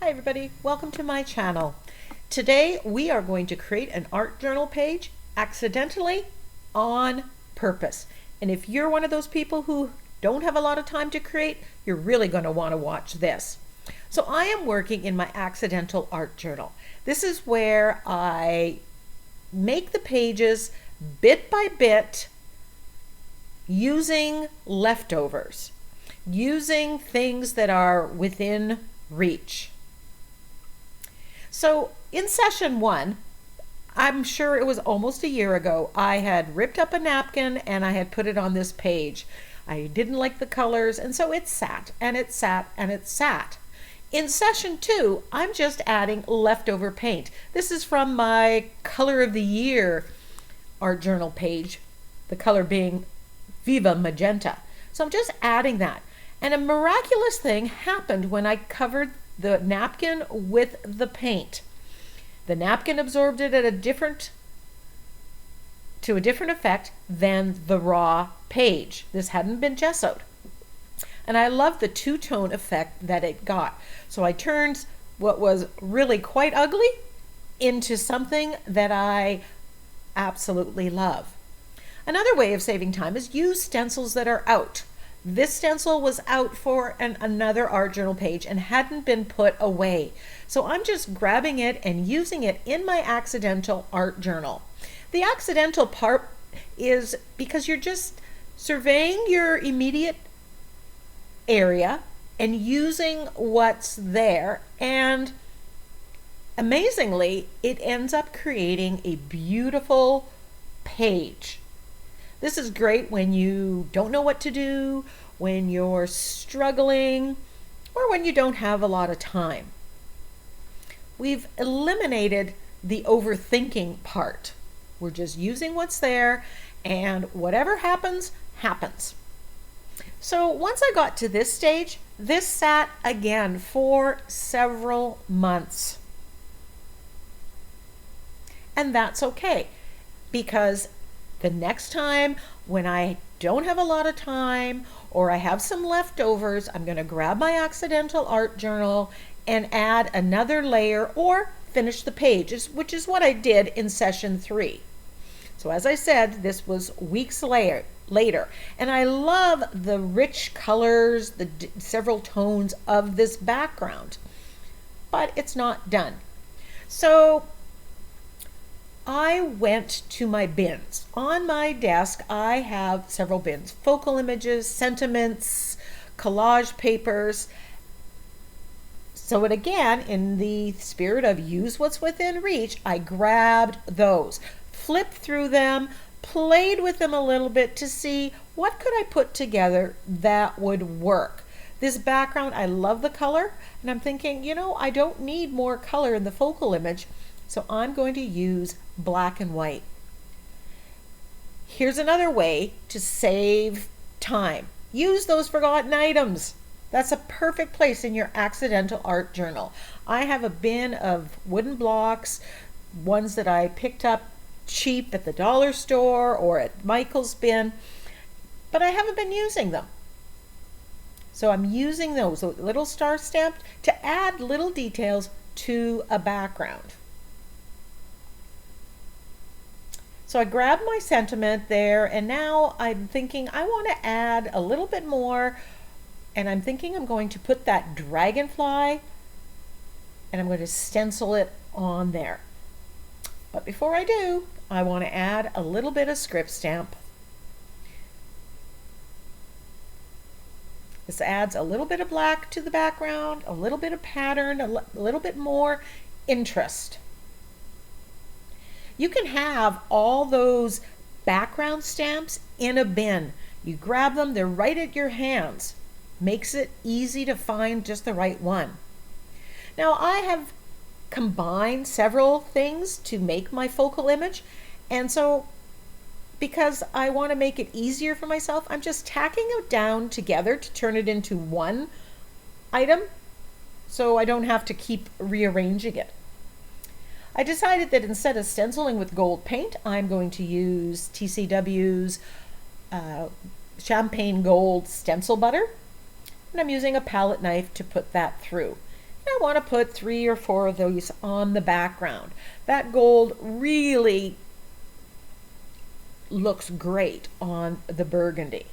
Hi everybody, welcome to my channel. Today we are going to create an art journal page accidentally on purpose. And if you're one of those people who don't have a lot of time to create, you're really going to want to watch this. So I am working in my accidental art journal. This is where I make the pages bit by bit using leftovers, using things that are within reach. So in session one, I'm sure it was almost a year ago, I had ripped up a napkin and I had put it on this page. I didn't like the colors, and so it sat and it sat and it sat. In session two, I'm just adding leftover paint. This is from my color of the year art journal page, the color being Viva Magenta. So I'm just adding that. And a miraculous thing happened when I covered the napkin with the paint. The napkin absorbed it at a different effect than the raw page. This hadn't been gessoed. And I love the two-tone effect that it got. So I turned what was really quite ugly into something that I absolutely love. Another way of saving time is use stencils that are out. This stencil was out for another art journal page and hadn't been put away. So I'm just grabbing it and using it in my accidental art journal. The accidental part is because you're just surveying your immediate area and using what's there, and amazingly, it ends up creating a beautiful page. This is great when you don't know what to do, when you're struggling, or when you don't have a lot of time. We've eliminated the overthinking part. We're just using what's there, and whatever happens, happens. So once I got to this stage, this sat again for several months. And that's okay, because the next time when I don't have a lot of time or I have some leftovers, I'm going to grab my accidental art journal and add another layer or finish the page, which is what I did in session 3. So as I said, this was weeks later, and I love the rich colors, the several tones of this background, but it's not done. So I went to my bins. On my desk, I have several bins: focal images, sentiments, collage papers. So again, in the spirit of use what's within reach, I grabbed those, flipped through them, played with them a little bit to see what could I put together that would work. This background, I love the color, and I'm thinking, I don't need more color in the focal image, so I'm going to use black and white. Here's another way to save time. Use those forgotten items. That's a perfect place in your accidental art journal. I have a bin of wooden blocks, ones that I picked up cheap at the dollar store or at Michael's bin, but I haven't been using them. So I'm using those little star stamped to add little details to a background. So I grabbed my sentiment there, and now I'm thinking I want to add a little bit more, and I'm thinking I'm going to put that dragonfly and I'm going to stencil it on there. But before I do, I want to add a little bit of script stamp. This adds a little bit of black to the background, a little bit of pattern, a little bit more interest. You can have all those background stamps in a bin. You grab them, they're right at your hands. Makes it easy to find just the right one. Now I have combined several things to make my focal image, and so because I want to make it easier for myself, I'm just tacking it down together to turn it into one item so I don't have to keep rearranging it. I decided that instead of stenciling with gold paint, I'm going to use TCW's champagne gold stencil butter, and I'm using a palette knife to put that through. I want to put 3 or 4 of those on the background. That gold really looks great on the burgundy.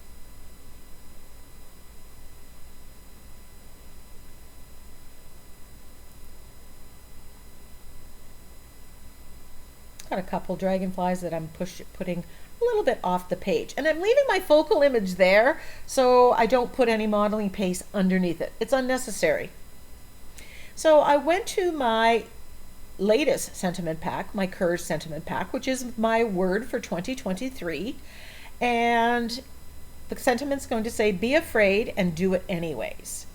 Got a couple dragonflies that I'm putting a little bit off the page, and I'm leaving my focal image there so I don't put any modeling paste underneath it. It's unnecessary. So I went to my latest sentiment pack, my Courage sentiment pack, which is my word for 2023, and the sentiment's going to say, be afraid and do it anyways.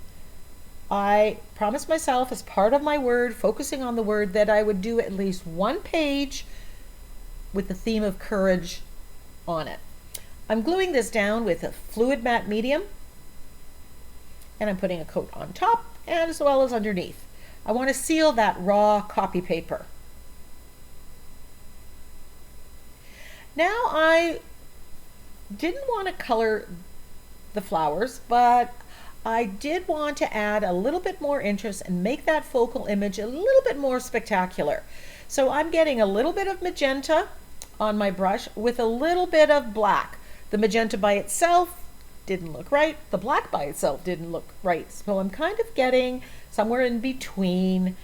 I promised myself as part of my word, focusing on the word, that I would do at least one page with the theme of courage on it. I'm gluing this down with a fluid matte medium, and I'm putting a coat on top and as well as underneath. I want to seal that raw copy paper. Now I didn't want to color the flowers, but I did want to add a little bit more interest and make that focal image a little bit more spectacular. So I'm getting a little bit of magenta on my brush with a little bit of black. The magenta by itself didn't look right. The black by itself didn't look right. So I'm kind of getting somewhere in between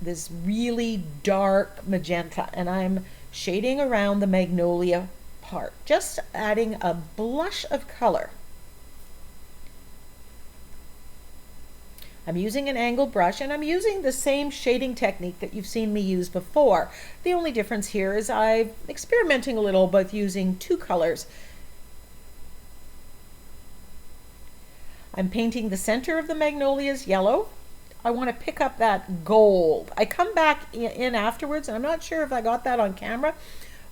this really dark magenta, and I'm shading around the magnolia part, just adding a blush of color. I'm using an angled brush, and I'm using the same shading technique that you've seen me use before. The only difference here is I'm experimenting a little with using 2 colors. I'm painting the center of the magnolias yellow. I want to pick up that gold. I come back in afterwards, and I'm not sure if I got that on camera,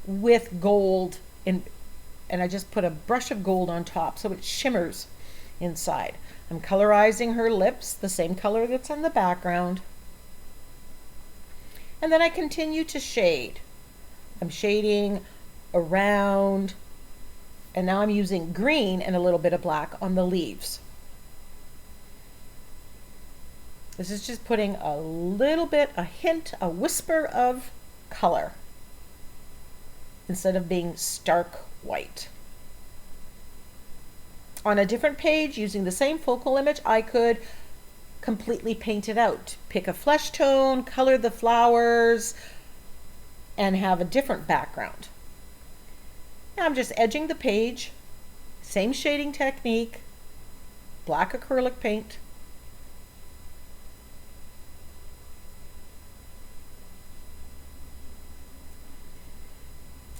with gold in, and I just put a brush of gold on top so it shimmers inside. I'm colorizing her lips, the same color that's in the background. And then I continue to shade. I'm shading around, and now I'm using green and a little bit of black on the leaves. This is just putting a little bit, a hint, a whisper of color instead of being stark white. On a different page, using the same focal image, I could completely paint it out. Pick a flesh tone, color the flowers, and have a different background. Now I'm just edging the page, same shading technique, black acrylic paint.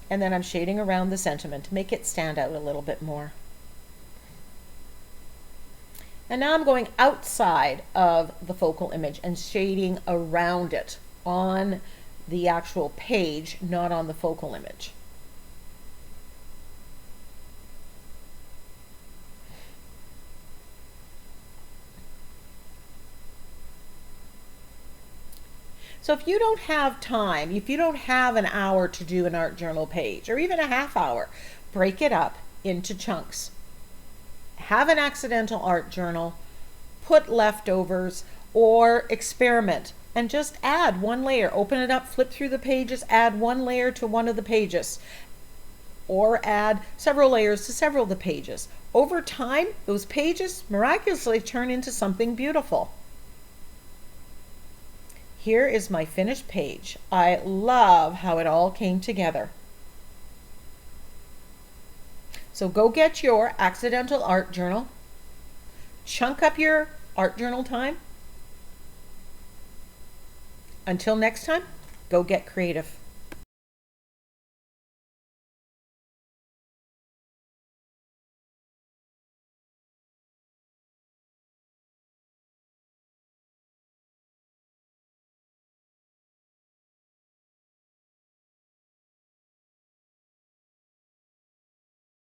And then I'm shading around the sentiment to make it stand out a little bit more. And now I'm going outside of the focal image and shading around it on the actual page, not on the focal image. So if you don't have time, if you don't have an hour to do an art journal page, or even a half hour, break it up into chunks. Have an accidental art journal, put leftovers, or experiment and just add 1 layer. Open it up, flip through the pages, add 1 layer to one of the pages, or add several layers to several of the pages. Over time, those pages miraculously turn into something beautiful. Here is my finished page. I love how it all came together. So go get your accidental art journal, chunk up your art journal time. Until next time, go get creative.